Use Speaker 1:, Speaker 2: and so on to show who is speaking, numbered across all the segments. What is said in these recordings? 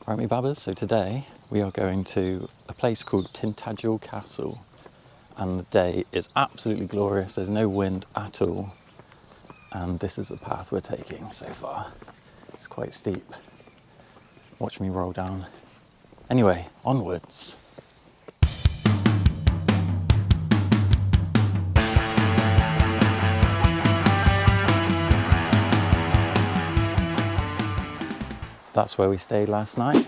Speaker 1: Right, me babbers, so today we are going to a place called Tintagel Castle, and the day is absolutely glorious. There's no wind at all, and this is the path we're taking so far. It's quite steep. Watch me roll down. Anyway, onwards. That's where we stayed last night,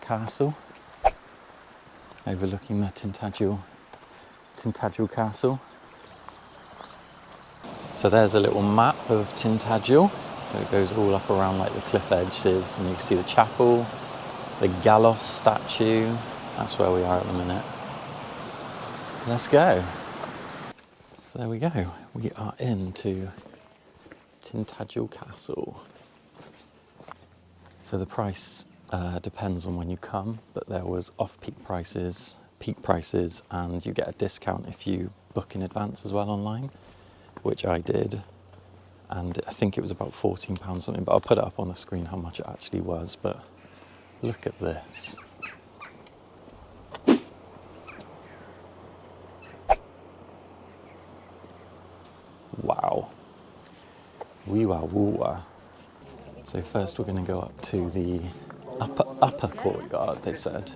Speaker 1: Castle, overlooking the Tintagel Castle. So there's a little map of Tintagel, so it goes all up around like the cliff edges, and you can see the chapel, the Gallos statue. That's where we are at the minute. Let's go. So there we go, we are into Tintagel Castle. So the price depends on when you come, but there was off-peak prices, peak prices, and you get a discount if you book in advance as well online, which I did. And I think it was about £14 something, but I'll put it up on the screen how much it actually was. But look at this. Wow. Wee wah woo wah. So first we're going to go up to the upper courtyard, they said.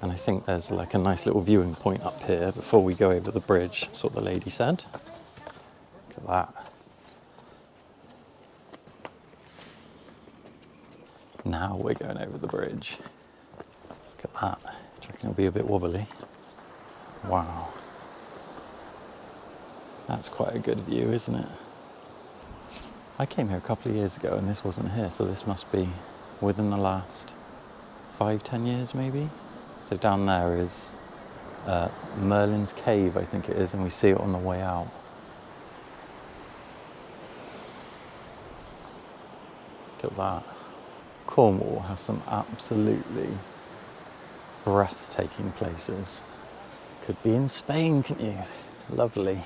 Speaker 1: And I think there's like a nice little viewing point up here before we go over the bridge, that's what the lady said. Look at that. Now we're going over the bridge. Look at that. Do you reckon it'll be a bit wobbly? Wow. That's quite a good view, isn't it? I came here a couple of years ago and this wasn't here, so this must be within the last 5-10 years maybe. So down there is Merlin's Cave, I think it is, and we see it on the way out. Look at that. Cornwall has some absolutely breathtaking places. Could be in Spain, couldn't you? Lovely.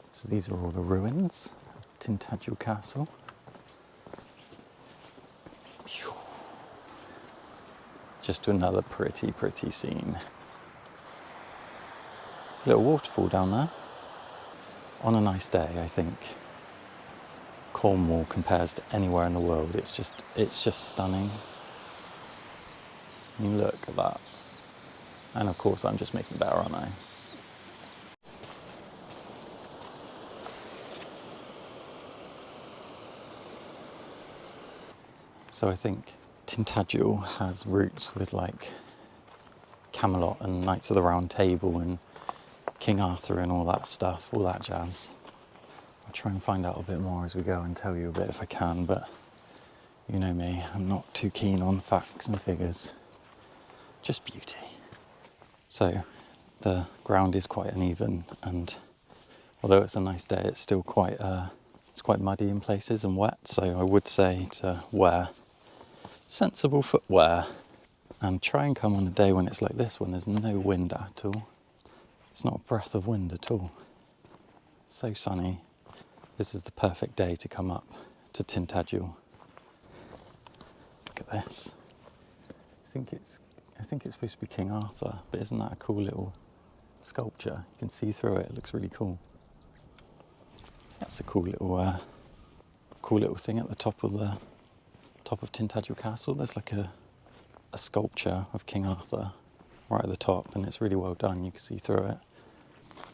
Speaker 1: So these are all the ruins. Tintagel Castle. Just another pretty scene. There's a little waterfall down there. On a nice day, I think Cornwall compares to anywhere in the world. It's just stunning. You look at that. And of course, I'm just making better, aren't I? So I think Tintagel has roots with like Camelot and Knights of the Round Table and King Arthur and all that stuff, all that jazz. I'll try and find out a bit more as we go and tell you a bit if I can, but you know me, I'm not too keen on facts and figures, just beauty. So the ground is quite uneven, and although it's a nice day, it's still quite muddy in places and wet, so I would say to wear sensible footwear and try and come on a day when it's like this, when there's no wind at all. It's not a breath of wind at all. So sunny. This is the perfect day to come up to Tintagel. Look at this. I think it's supposed to be King Arthur, but isn't that a cool little sculpture? You can see through it. It looks really cool. That's a cool little thing at the top of Tintagel Castle. There's like a sculpture of King Arthur right at the top, and it's really well done. You can see through it.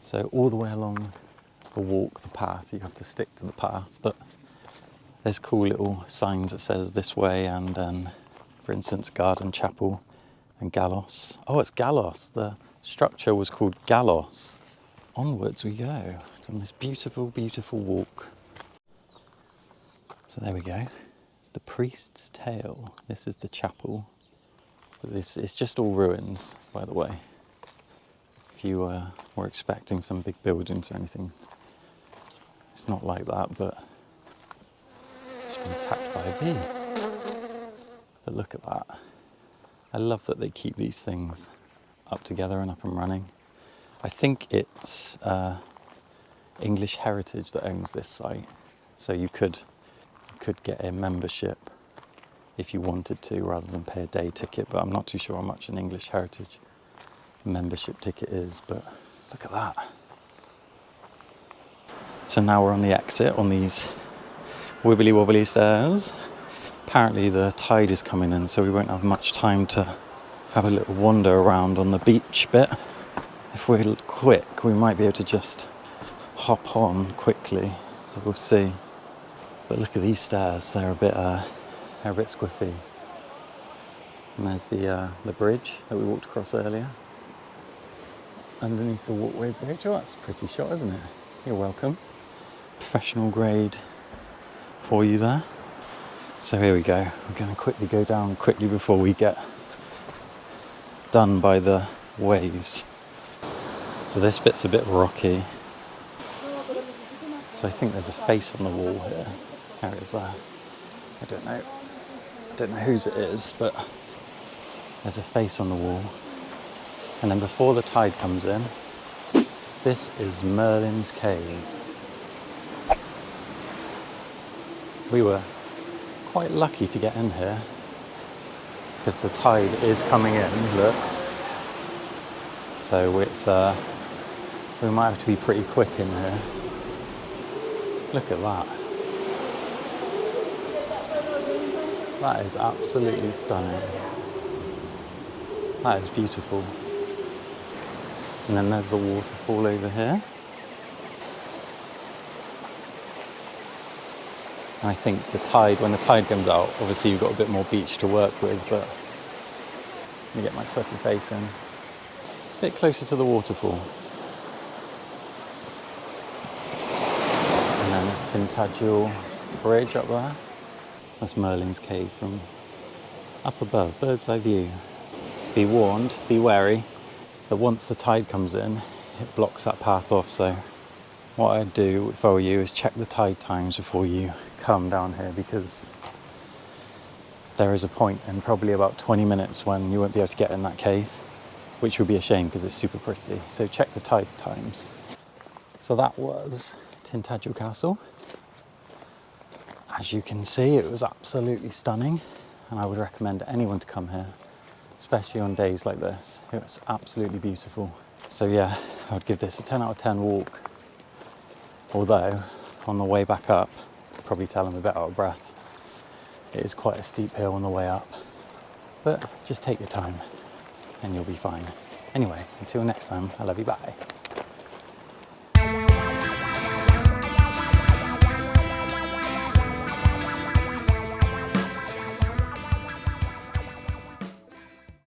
Speaker 1: So all the way along the path, you have to stick to the path, but there's cool little signs that says this way, and then, for instance, Garden Chapel and Gallos. Oh, it's Gallos. The structure was called Gallos. Onwards we go. It's on this beautiful walk. So there we go. It's the Priest's Tale. This is the chapel. But this is just all ruins, by the way. If you were expecting some big buildings or anything, it's not like that, but it's been attacked by a bee. But look at that. I love that they keep these things up together and up and running. I think it's English Heritage that owns this site, so you could get a membership if you wanted to, rather than pay a day ticket. But I'm not too sure how much an English Heritage membership ticket is, but look at that. So now we're on the exit on these wibbly wobbly stairs. Apparently the tide is coming in, so we won't have much time to have a little wander around on the beach bit. If we're quick, we might be able to just hop on quickly, so we'll see. But look at these stairs, they're a bit squiffy. And there's the bridge that we walked across earlier. Underneath the walkway bridge. Oh, that's a pretty shot, isn't it? You're welcome. Professional grade for you there. So here we go. We're going to quickly go down quickly before we get done by the waves. So this bit's a bit rocky. So I think there's a face on the wall here. There it is there. I don't know whose it is, but there's a face on the wall. And then before the tide comes in, this is Merlin's Cave. We were quite lucky to get in here because the tide is coming in, look. So it's we might have to be pretty quick in here. Look at that. That is absolutely stunning. That is beautiful. And then there's the waterfall over here. And I think the tide, when the tide comes out, obviously you've got a bit more beach to work with, but let me get my sweaty face in. A bit closer to the waterfall. And then there's Tintagel Bridge up there. So that's Merlin's Cave from up above, bird's eye view. Be warned, be wary, that once the tide comes in, it blocks that path off. So what I'd do if I were you is check the tide times before you come down here, because there is a point in probably about 20 minutes when you won't be able to get in that cave, which would be a shame because it's super pretty. So check the tide times. So that was Tintagel Castle. As you can see, it was absolutely stunning, and I would recommend anyone to come here, especially on days like this. It was absolutely beautiful. So yeah, I would give this a 10 out of 10 walk. Although, on the way back up, you can probably tell I'm a bit out of breath. It is quite a steep hill on the way up. But just take your time and you'll be fine. Anyway, until next time, I love you, bye.